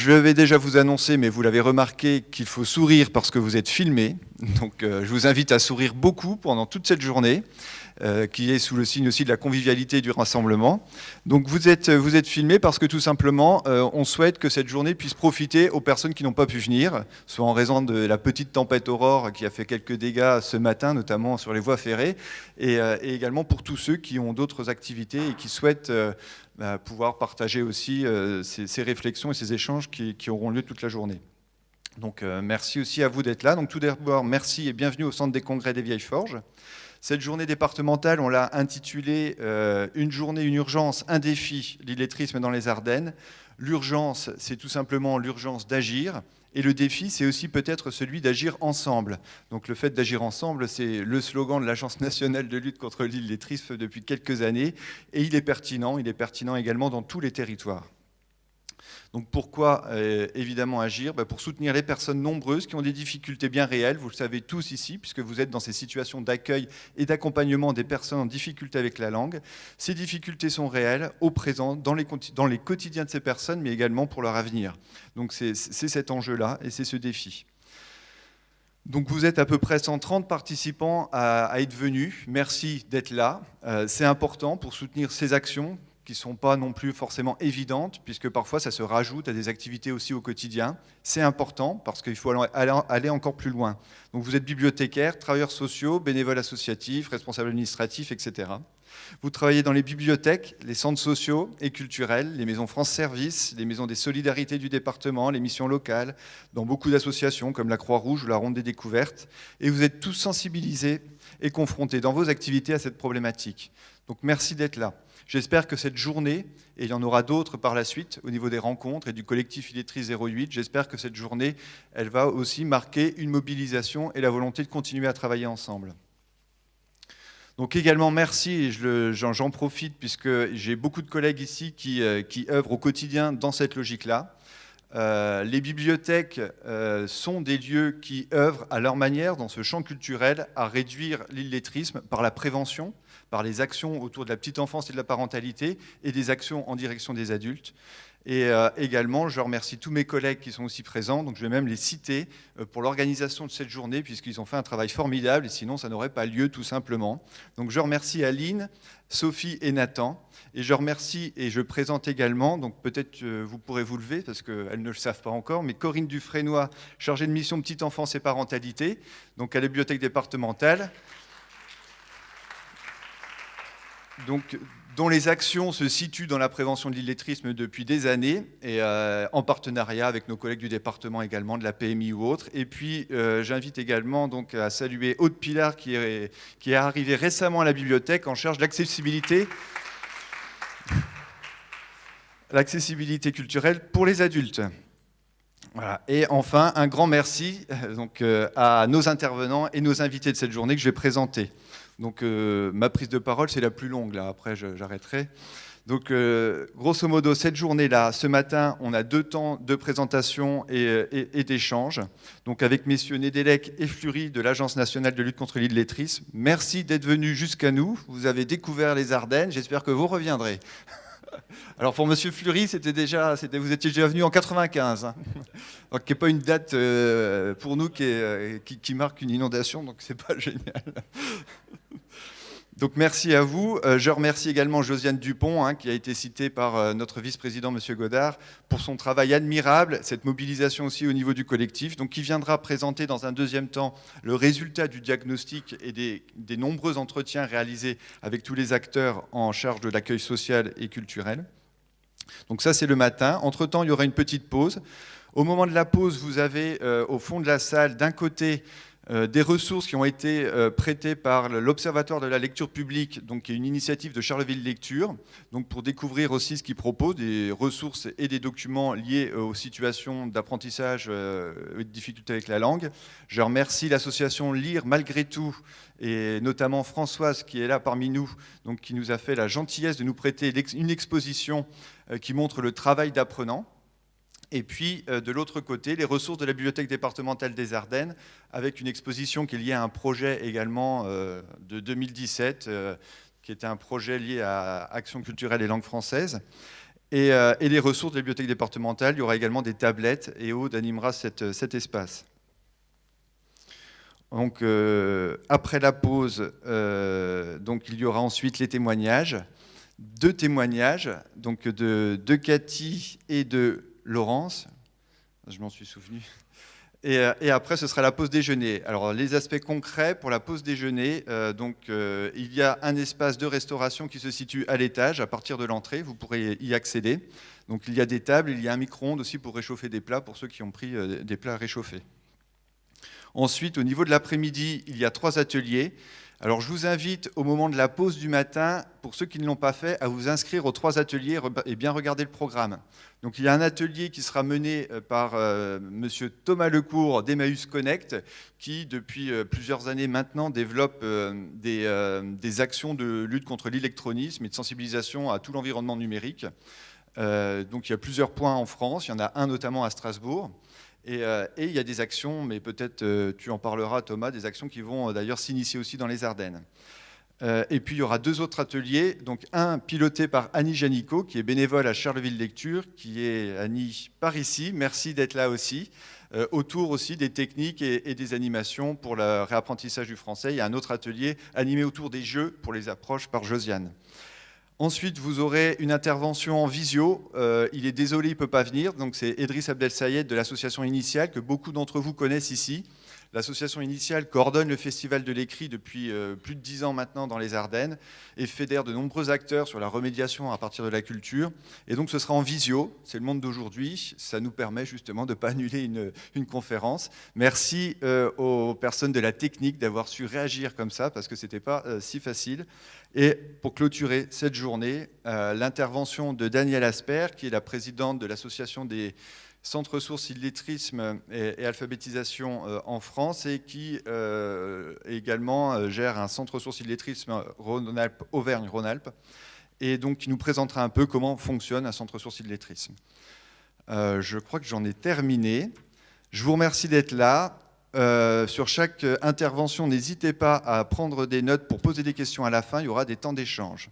je vais déjà vous annoncer, mais vous l'avez remarqué, qu'il faut sourire parce que vous êtes filmé. Donc je vous invite à sourire beaucoup pendant toute cette journée, qui est sous le signe aussi de la convivialité et du rassemblement. Donc vous êtes filmé parce que tout simplement, on souhaite que cette journée puisse profiter aux personnes qui n'ont pas pu venir, soit en raison de la petite tempête Aurore qui a fait quelques dégâts ce matin, notamment sur les voies ferrées, et également pour tous ceux qui ont d'autres activités et qui souhaitent pouvoir partager aussi ces réflexions et ces échanges qui auront lieu toute la journée. Donc merci aussi à vous d'être là. Donc tout d'abord, merci et bienvenue au Centre des Congrès des Vieilles Forges. Cette journée départementale, on l'a intitulée Une journée, une urgence, un défi, l'illettrisme dans les Ardennes. L'urgence, c'est tout simplement l'urgence d'agir. Et le défi, c'est aussi peut-être celui d'agir ensemble. Donc le fait d'agir ensemble, c'est le slogan de l'Agence nationale de lutte contre l'illettrisme depuis quelques années. Et il est pertinent également dans tous les territoires. Donc pourquoi évidemment agir ? Pour soutenir les personnes nombreuses qui ont des difficultés bien réelles, vous le savez tous ici, puisque vous êtes dans ces situations d'accueil et d'accompagnement des personnes en difficulté avec la langue. Ces difficultés sont réelles, au présent, dans les quotidiens de ces personnes, mais également pour leur avenir. Donc c'est cet enjeu-là et c'est ce défi. Donc vous êtes à peu près 130 participants à être venus. Merci d'être là. C'est important pour soutenir ces actions qui ne sont pas non plus forcément évidentes, puisque parfois ça se rajoute à des activités aussi au quotidien. C'est important parce qu'il faut aller encore plus loin. Donc vous êtes bibliothécaires, travailleurs sociaux, bénévoles associatifs, responsables administratifs, etc. Vous travaillez dans les bibliothèques, les centres sociaux et culturels, les maisons France Service, les maisons des solidarités du département, les missions locales, dans beaucoup d'associations comme la Croix-Rouge ou la Ronde des Découvertes. Et vous êtes tous sensibilisés et confrontés dans vos activités à cette problématique. Donc merci d'être là. J'espère que cette journée, et il y en aura d'autres par la suite au niveau des rencontres et du collectif Illettris 08, j'espère que cette journée, elle va aussi marquer une mobilisation et la volonté de continuer à travailler ensemble. Donc également merci, et j'en profite puisque j'ai beaucoup de collègues ici qui œuvrent au quotidien dans cette logique-là. Les bibliothèques sont des lieux qui œuvrent à leur manière dans ce champ culturel à réduire l'illettrisme par la prévention, par les actions autour de la petite enfance et de la parentalité et des actions en direction des adultes. Et également, je remercie tous mes collègues qui sont aussi présents, donc je vais même les citer pour l'organisation de cette journée puisqu'ils ont fait un travail formidable et sinon ça n'aurait pas lieu tout simplement. Donc je remercie Aline, Sophie et Nathan. Et je remercie et je présente également, donc peut-être vous pourrez vous lever parce qu'elles ne le savent pas encore, mais Corinne Dufresnoy, chargée de mission petite enfance et parentalité, donc à la bibliothèque départementale. Donc, dont les actions se situent dans la prévention de l'illettrisme depuis des années, et en partenariat avec nos collègues du département également, de la PMI ou autres. Et puis, j'invite également donc, à saluer Aude Pilar, qui est arrivée récemment à la bibliothèque en charge de l'accessibilité culturelle pour les adultes. Voilà. Et enfin, un grand merci donc, à nos intervenants et nos invités de cette journée que je vais présenter. Donc ma prise de parole, c'est la plus longue, là, après j'arrêterai. Donc grosso modo, cette journée-là, ce matin, on a 2 temps de présentation et d'échange. Donc avec messieurs Nedelec et Fleury de l'Agence nationale de lutte contre l'illettrisme. Merci d'être venus jusqu'à nous. Vous avez découvert les Ardennes, j'espère que vous reviendrez. Alors pour Monsieur Fleury, vous étiez déjà venu en 95, hein. Donc qui n'est pas une date pour nous qui marque une inondation, donc c'est pas génial. Donc merci à vous. Je remercie également Josiane Dupont, hein, qui a été citée par notre vice-président Monsieur Godard, pour son travail admirable, cette mobilisation aussi au niveau du collectif, donc qui viendra présenter dans un deuxième temps le résultat du diagnostic et des nombreux entretiens réalisés avec tous les acteurs en charge de l'accueil social et culturel. Donc ça, c'est le matin. Entre-temps, il y aura une petite pause. Au moment de la pause, vous avez au fond de la salle, d'un côté, des ressources qui ont été prêtées par l'Observatoire de la lecture publique, donc qui est une initiative de Charleville Lecture, donc pour découvrir aussi ce qu'ils proposent, des ressources et des documents liés aux situations d'apprentissage et de difficultés avec la langue. Je remercie l'association Lire malgré tout, et notamment Françoise qui est là parmi nous, donc qui nous a fait la gentillesse de nous prêter une exposition qui montre le travail d'apprenant. Et puis, de l'autre côté, les ressources de la Bibliothèque départementale des Ardennes, avec une exposition qui est liée à un projet également de 2017, qui était un projet lié à Action culturelle et langue française. Et les ressources de la bibliothèque départementale, il y aura également des tablettes, et Aude animera cet espace. Donc, après la pause, donc, il y aura ensuite les témoignages. 2 témoignages, donc de Cathy et de Laurence. Je m'en suis souvenu. Et après, ce sera la pause déjeuner. Alors, les aspects concrets pour la pause déjeuner, il y a un espace de restauration qui se situe à l'étage, à partir de l'entrée. Vous pourrez y accéder. Donc, il y a des tables, il y a un micro-ondes aussi pour réchauffer des plats, pour ceux qui ont pris des plats réchauffés. Ensuite, au niveau de l'après-midi, il y a 3 ateliers. Alors, je vous invite, au moment de la pause du matin, pour ceux qui ne l'ont pas fait, à vous inscrire aux 3 ateliers et bien regarder le programme. Donc, il y a un atelier qui sera mené par monsieur Thomas Lecourt d'Emmaüs Connect, qui, depuis plusieurs années maintenant, développe des actions de lutte contre l'électronisme et de sensibilisation à tout l'environnement numérique. Donc, il y a plusieurs points en France. Il y en a un notamment à Strasbourg. Et il y a des actions, mais peut-être tu en parleras Thomas, des actions qui vont d'ailleurs s'initier aussi dans les Ardennes. Et puis il y aura 2 autres ateliers, donc un piloté par Annie Janicot, qui est bénévole à Charleville Lecture, qui est Annie par ici, merci d'être là aussi, autour aussi des techniques et des animations pour le réapprentissage du français. Il y a un autre atelier animé autour des jeux pour les approches par Josiane. Ensuite, vous aurez une intervention en visio. Il est désolé, il ne peut pas venir. Donc, c'est Edriss Abdel Sayed de l'association Initiale, que beaucoup d'entre vous connaissent ici. L'association Initiale coordonne le Festival de l'écrit depuis plus de 10 ans maintenant dans les Ardennes et fédère de nombreux acteurs sur la remédiation à partir de la culture. Et donc, ce sera en visio. C'est le monde d'aujourd'hui. Ça nous permet justement de ne pas annuler une conférence. Merci aux personnes de la technique d'avoir su réagir comme ça, parce que ce n'était pas si facile. Et pour clôturer cette journée, l'intervention de Danielle Asper, qui est la présidente de l'association des centres ressources illettrisme et alphabétisation en France, et qui également gère un centre ressources illettrisme Auvergne-Rhône-Alpes, et donc qui nous présentera un peu comment fonctionne un centre ressources illettrisme. Je crois que j'en ai terminé. Je vous remercie d'être là. Sur chaque intervention, n'hésitez pas à prendre des notes pour poser des questions à la fin. Il y aura des temps d'échange.